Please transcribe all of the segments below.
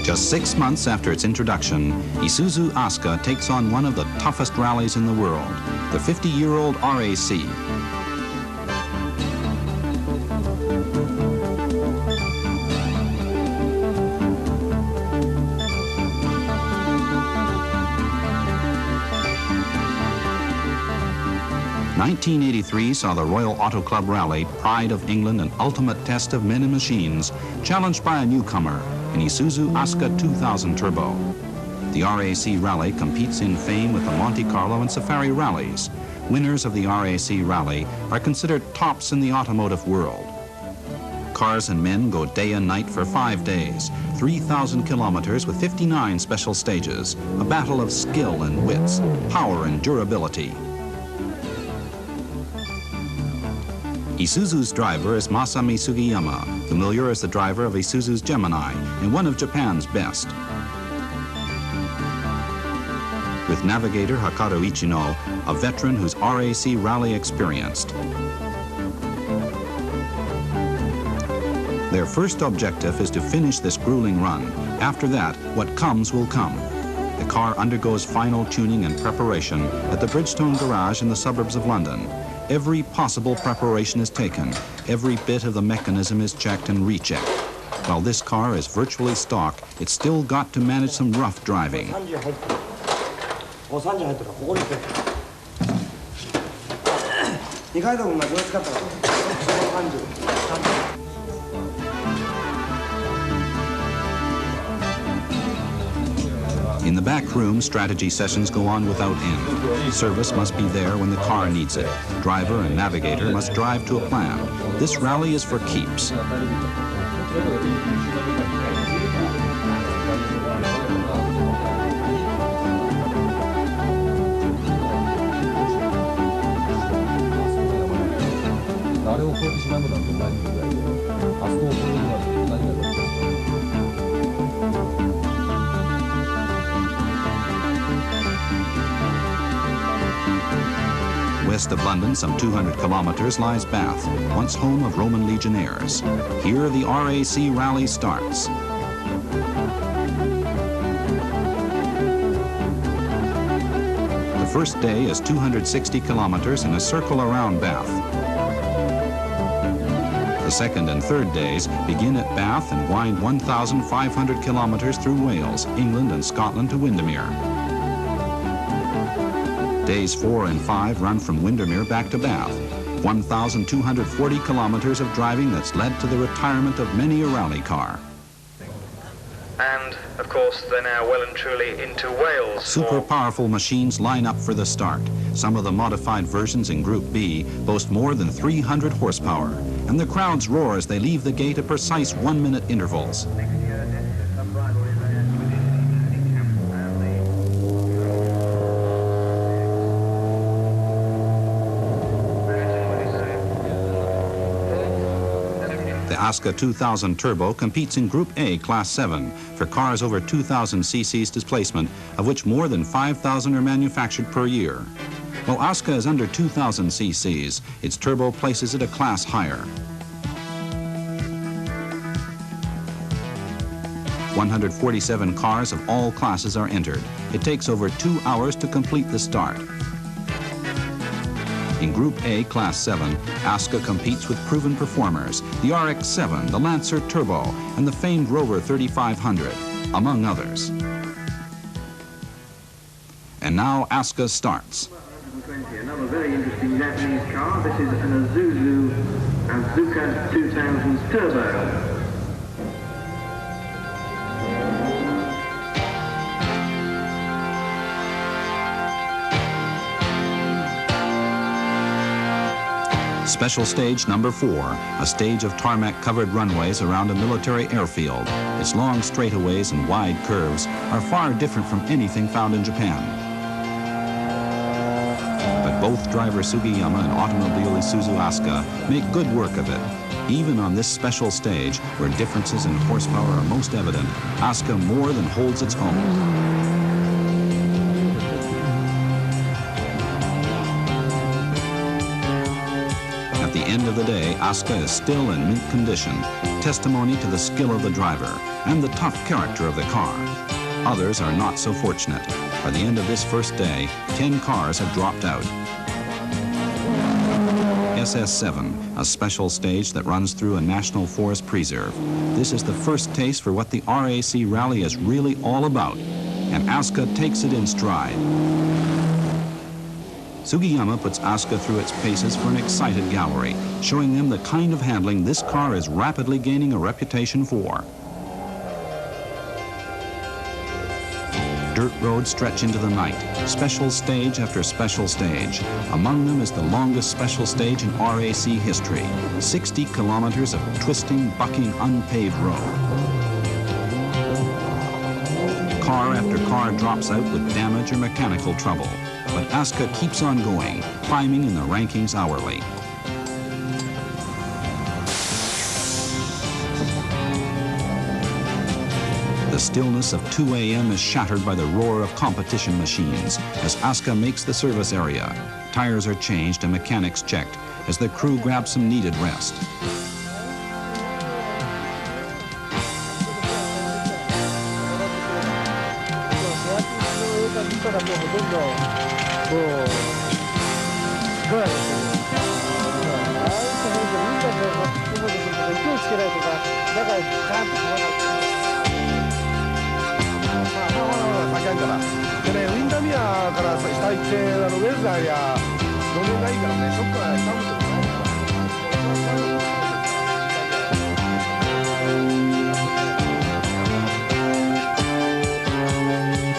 Just 6 months after its introduction, Isuzu Aska takes on one of the toughest rallies in the world, the 50-year-old RAC. '83 saw the Royal Auto Club Rally, pride of England and ultimate test of men and machines, challenged by a newcomer, an Isuzu Aska 2000 Turbo. The RAC Rally competes in fame with the Monte Carlo and Safari rallies. Winners of the RAC Rally are considered tops in the automotive world. Cars and men go day and night for 5 days, 3,000 kilometers with 59 special stages, a battle of skill and wits, power and durability. Isuzu's driver is Masami Sugiyama, familiar as the driver of Isuzu's Gemini and one of Japan's best. With navigator Hakaru Ichino, a veteran who's RAC rally experienced. Their first objective is to finish this grueling run. After that, what comes will come. The car undergoes final tuning and preparation at the Bridgestone garage in the suburbs of London. Every possible preparation is taken. Every bit of the mechanism is checked and rechecked. While this car is virtually stock, it's still got to manage some rough driving. In the back room, strategy sessions go on without end. Service must be there when the car needs it. Driver and navigator must drive to a plan. This rally is for keeps. West of London, some 200 kilometers, lies Bath, once home of Roman legionnaires. Here the RAC rally starts. The first day is 260 kilometers in a circle around Bath. The second and third days begin at Bath and wind 1,500 kilometers through Wales, England and Scotland to Windermere. Days 4 and 5 run from Windermere back to Bath, 1,240 kilometers of driving that's led to the retirement of many a rally car. And, of course, they're now well and truly into Wales. Super powerful machines line up for the start. Some of the modified versions in Group B boast more than 300 horsepower, and the crowds roar as they leave the gate at precise 1-minute intervals. The Aska 2000 Turbo competes in Group A Class 7 for cars over 2,000 cc's displacement, of which more than 5,000 are manufactured per year. While Aska is under 2,000 cc's, its turbo places it a class higher. 147 cars of all classes are entered. It takes over 2 hours to complete the start. In Group A Class 7, Aska competes with proven performers, the RX-7, the Lancer Turbo, and the famed Rover 3500, among others. And now Aska starts. Another very interesting Japanese car. This is an Isuzu Aska 2000 Turbo. Special stage number 4, a stage of tarmac-covered runways around a military airfield. Its long straightaways and wide curves are far different from anything found in Japan. But both driver Sugiyama and automobile Isuzu Aska make good work of it. Even on this special stage, where differences in horsepower are most evident, Aska more than holds its own. At the end of of the day, Aska is still in mint condition, testimony to the skill of the driver and the tough character of the car. Others are not so fortunate. By the end of this first day, 10 cars have dropped out. SS7, a special stage that runs through a national forest preserve. This is the first taste for what the RAC rally is really all about, and Aska takes it in stride. Sugiyama puts Aska through its paces for an excited gallery, showing them the kind of handling this car is rapidly gaining a reputation for. Dirt roads stretch into the night, special stage after special stage. Among them is the longest special stage in RAC history, 60 kilometers of twisting, bucking, unpaved road. Car after car drops out with damage or mechanical trouble, but Aska keeps on going, climbing in the rankings hourly. The stillness of 2 a.m. is shattered by the roar of competition machines as Aska makes the service area. Tires are changed and mechanics checked as the crew grabs some needed rest.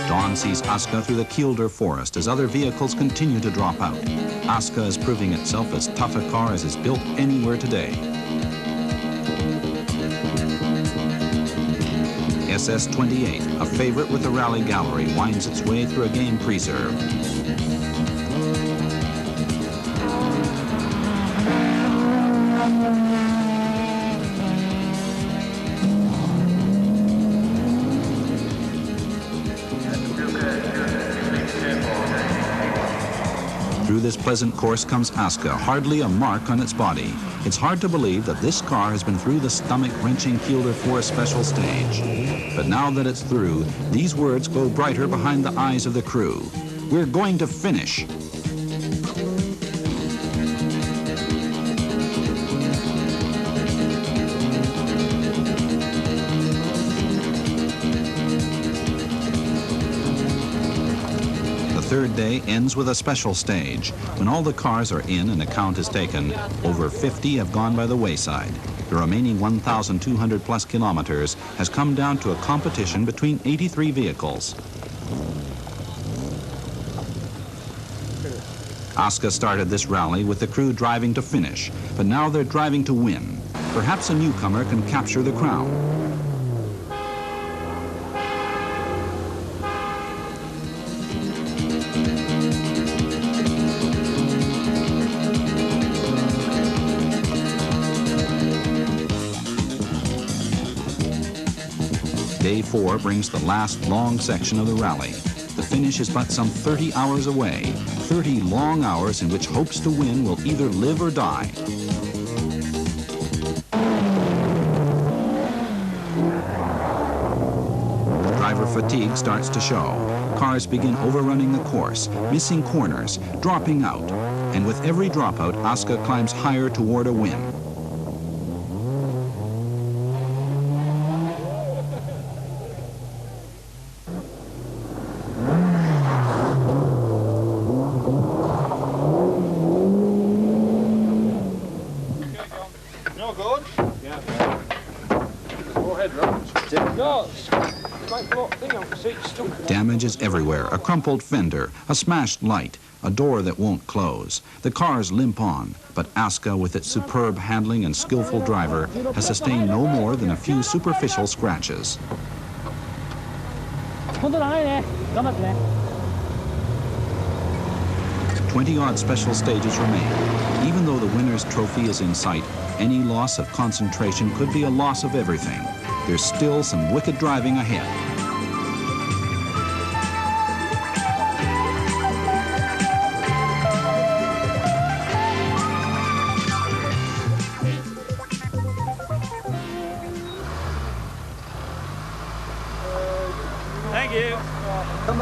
Dawn sees Aska through the Kielder forest as other vehicles continue to drop out. Aska is proving itself as tough a car as is built anywhere today. SS28, a favorite with the rally gallery, winds its way through a game preserve. Through this pleasant course comes Aska, hardly a mark on its body. It's hard to believe that this car has been through the stomach-wrenching Kielder Forest special stage. But now that it's through, these words go brighter behind the eyes of the crew. We're going to finish. The third day ends with a special stage. When all the cars are in and a count is taken, over 50 have gone by the wayside. The remaining 1,200 plus kilometers has come down to a competition between 83 vehicles. Aska started this rally with the crew driving to finish, but now they're driving to win. Perhaps a newcomer can capture the crown. Day 4 brings the last long section of the rally. The finish is but some 30 hours away, 30 long hours in which hopes to win will either live or die. Driver fatigue starts to show. Cars begin overrunning the course, missing corners, dropping out. And with every dropout, Aska climbs higher toward a win. Damage is everywhere, a crumpled fender, a smashed light, a door that won't close. The cars limp on, but Aska, with its superb handling and skillful driver, has sustained no more than a few superficial scratches. 20-odd special stages remain. Even though the winner's trophy is in sight, any loss of concentration could be a loss of everything. There's still some wicked driving ahead. The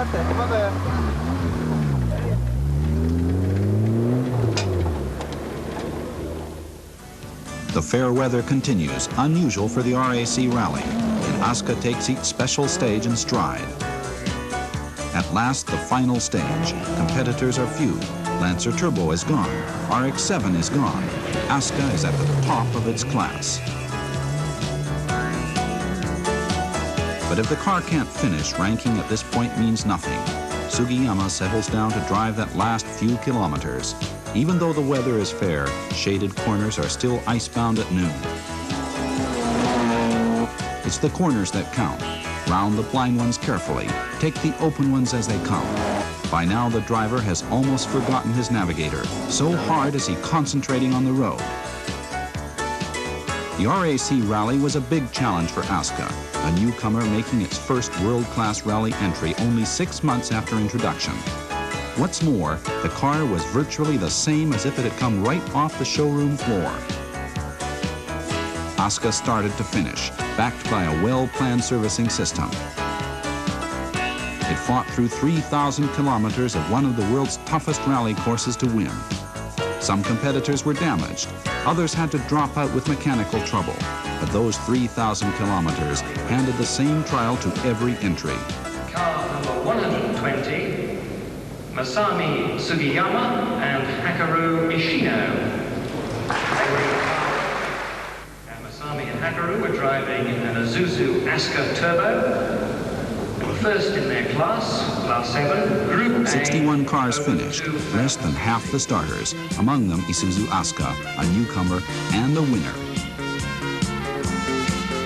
fair weather continues, unusual for the RAC rally, and Aska takes each special stage in stride. At last, the final stage. Competitors are few. Lancer Turbo is gone. RX-7 is gone. Aska is at the top of its class. But if the car can't finish, ranking at this point means nothing. Sugiyama settles down to drive that last few kilometers. Even though the weather is fair, shaded corners are still icebound at noon. It's the corners that count. Round the blind ones carefully. Take the open ones as they come. By now, the driver has almost forgotten his navigator. So hard is he concentrating on the road. The RAC rally was a big challenge for Aska, a newcomer making its first world-class rally entry only 6 months after introduction. What's more, the car was virtually the same as if it had come right off the showroom floor. Aska started to finish, backed by a well-planned servicing system. It fought through 3,000 kilometers of one of the world's toughest rally courses to win. Some competitors were damaged. Others had to drop out with mechanical trouble. But those 3,000 kilometers handed the same trial to every entry. Car number 120. Masami Sugiyama and Hakaru Ishino. And Masami and Hakaru were driving an Isuzu Aska Turbo. They were first in their class 7, Group A. 61 cars finished, less than half the starters, among them Isuzu Aska, a newcomer and a winner.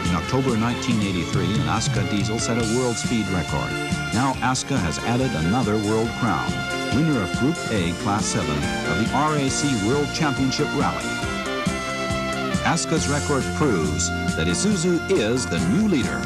In October 1983, an Aska diesel set a world speed record. Now Aska has added another world crown, winner of Group A Class 7 of the RAC World Championship Rally. Aska's record proves that Isuzu is the new leader.